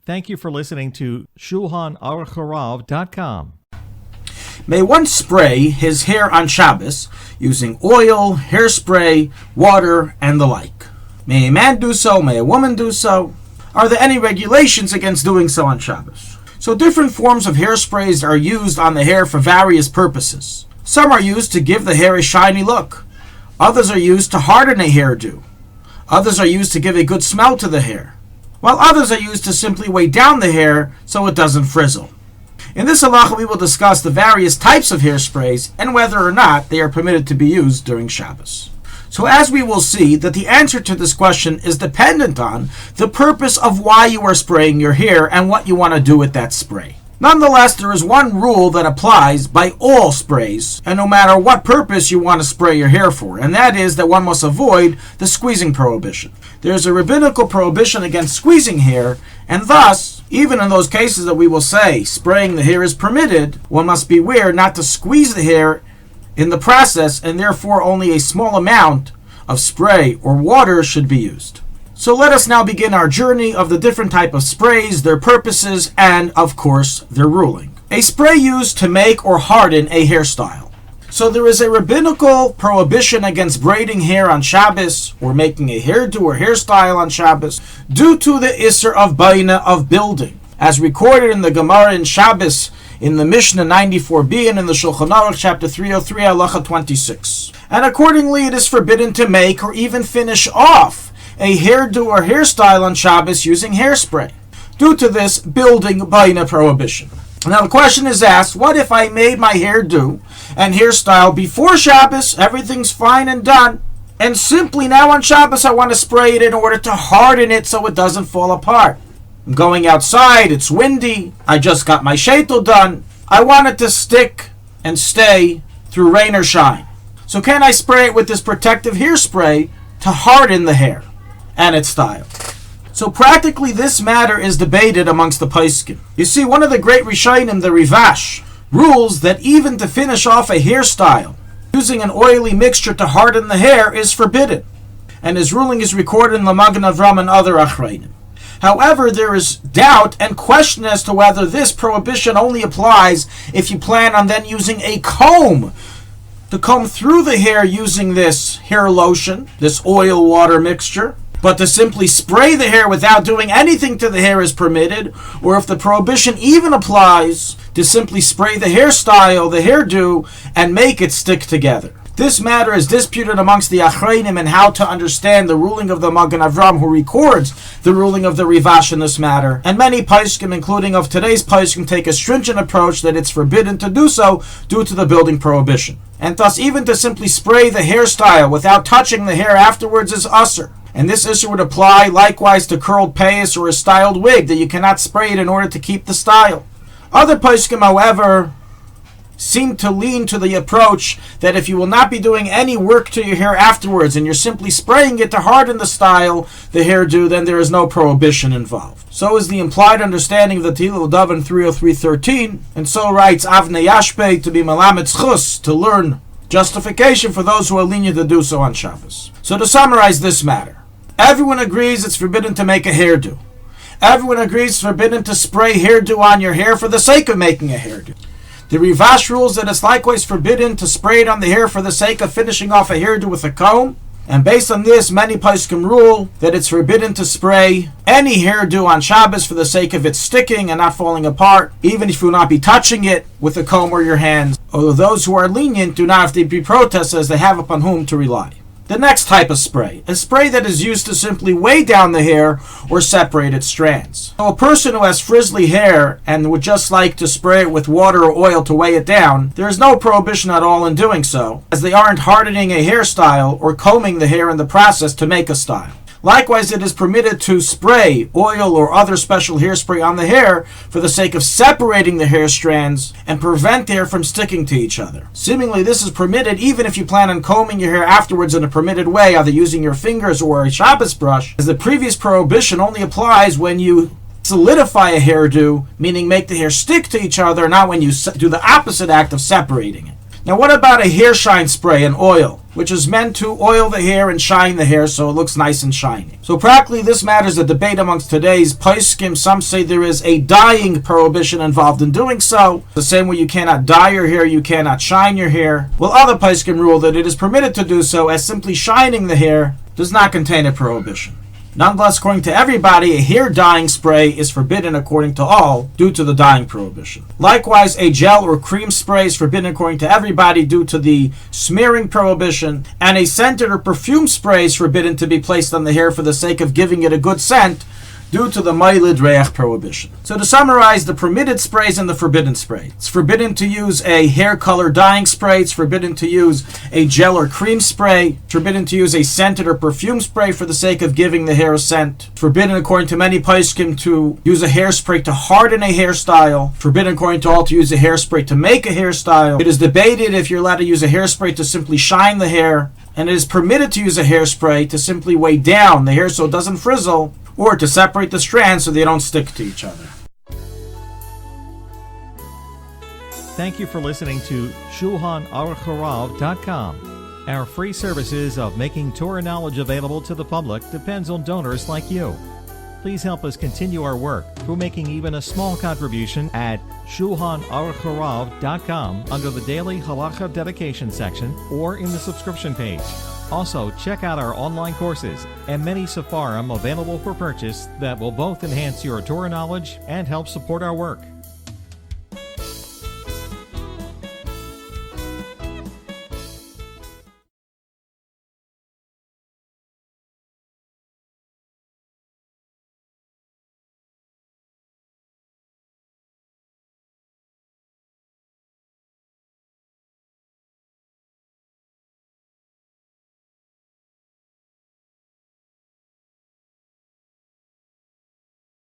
Thank you for listening to Shulchanaruchharav.com. May one spray his hair on Shabbos using oil, hairspray, water, and the like? May a man do so? May a woman do so? Are there any regulations against doing so on Shabbos? So different forms of hairsprays are used on the hair for various purposes. Some are used to give the hair a shiny look. Others are used to harden a hairdo. Others are used to give a good smell to the hair, while others are used to simply weigh down the hair so it doesn't frizzle. In this halacha, we will discuss the various types of hairsprays and whether or not they are permitted to be used during Shabbos. So as we will see, that the answer to this question is dependent on the purpose of why you are spraying your hair and what you want to do with that spray. Nonetheless, there is one rule that applies by all sprays, and no matter what purpose you want to spray your hair for, and that is that one must avoid the squeezing prohibition. There is a rabbinical prohibition against squeezing hair, and thus, even in those cases that we will say spraying the hair is permitted, one must beware not to squeeze the hair in the process, and therefore only a small amount of spray or water should be used. So let us now begin our journey of the different type of sprays, their purposes, and of course, their ruling. A spray used to make or harden a hairstyle. So there is a rabbinical prohibition against braiding hair on Shabbos or making a hairdo or hairstyle on Shabbos due to the Isser of Baina of building, as recorded in the Gemara in Shabbos in the Mishnah 94b and in the Shulchanaruch chapter 303 halacha 26. And accordingly it is forbidden to make or even finish off a hairdo or hairstyle on Shabbos using hairspray, due to this building baina prohibition. Now the question is asked, what if I made my hairdo and hairstyle before Shabbos, everything's fine and done, and simply now on Shabbos I want to spray it in order to harden it so it doesn't fall apart. I'm going outside, it's windy, I just got my sheitel done, I want it to stick and stay through rain or shine. So can I spray it with this protective hairspray to harden the hair and its style? So practically this matter is debated amongst the Paiskim. You see, one of the great Rishonim, the Rivash, rules that even to finish off a hairstyle using an oily mixture to harden the hair is forbidden, and his ruling is recorded in the Magen Avram and other Achrayim. However, there is doubt and question as to whether this prohibition only applies if you plan on then using a comb to comb through the hair using this hair lotion, this oil water mixture, but to simply spray the hair without doing anything to the hair is permitted, or if the prohibition even applies to simply spray the hairstyle, the hairdo, and make it stick together. This matter is disputed amongst the Achrayim and how to understand the ruling of the Magen Avram, who records the ruling of the Rivash in this matter. And many Paiskim, including of today's Paiskim, take a stringent approach that it's forbidden to do so due to the building prohibition. And thus even to simply spray the hairstyle without touching the hair afterwards is usher. And this issue would apply likewise to curled payas or a styled wig, that you cannot spray it in order to keep the style. Other Paiskim, however, seem to lean to the approach that if you will not be doing any work to your hair afterwards and you're simply spraying it to harden the style, the hairdo, then there is no prohibition involved. So is the implied understanding of the Tehillah Daven 303:13, and so writes Avnei Yashpei to be Melamed Chus, to learn justification for those who are lenient to do so on Shabbos. So to summarize this matter, everyone agrees it's forbidden to make a hairdo. Everyone agrees it's forbidden to spray hairdo on your hair for the sake of making a hairdo. The Rivash rules that it's likewise forbidden to spray it on the hair for the sake of finishing off a hairdo with a comb. And based on this, many Paiskim rule that it's forbidden to spray any hairdo on Shabbos for the sake of it sticking and not falling apart, even if you will not be touching it with a comb or your hands. Although those who are lenient do not have to be protested, as they have upon whom to rely. The next type of spray, a spray that is used to simply weigh down the hair or separate its strands. So a person who has frizzly hair and would just like to spray it with water or oil to weigh it down, there is no prohibition at all in doing so, as they aren't hardening a hairstyle or combing the hair in the process to make a style. Likewise, it is permitted to spray oil or other special hairspray on the hair for the sake of separating the hair strands and prevent the hair from sticking to each other. Seemingly, this is permitted even if you plan on combing your hair afterwards in a permitted way, either using your fingers or a Shabbos brush, as the previous prohibition only applies when you solidify a hairdo, meaning make the hair stick to each other, not when you do the opposite act of separating it. Now what about a hair shine spray and oil? which is meant to oil the hair and shine the hair so it looks nice and shiny. So practically this matter is a debate amongst today's poskim. Some say there is a dyeing prohibition involved in doing so. The same way you cannot dye your hair, you cannot shine your hair. While other poskim rule that it is permitted to do so, as simply shining the hair does not contain a prohibition. Nonetheless, according to everybody, a hair dyeing spray is forbidden according to all due to the dyeing prohibition. Likewise, a gel or cream spray is forbidden according to everybody due to the smearing prohibition, and a scented or perfume spray is forbidden to be placed on the hair for the sake of giving it a good scent due to the Mailid Reach prohibition. So to summarize the permitted sprays and the forbidden spray. It's forbidden to use a hair color dyeing spray. It's forbidden to use a gel or cream spray. It's forbidden to use a scented or perfume spray for the sake of giving the hair a scent. It's forbidden according to many poskim to use a hairspray to harden a hairstyle. Forbidden according to all to use a hairspray to make a hairstyle. It is debated if you're allowed to use a hairspray to simply shine the hair, and it is permitted to use a hairspray to simply weigh down the hair so it doesn't frizzle, or to separate the strands so they don't stick to each other. Thank you for listening to Shulchanaruchharav.com. Our free services of making Torah knowledge available to the public depends on donors like you. Please help us continue our work through making even a small contribution at Shulchanaruchharav.com under the Daily Halacha Dedication section or in the subscription page. Also, check out our online courses and many sefarim available for purchase that will both enhance your Torah knowledge and help support our work.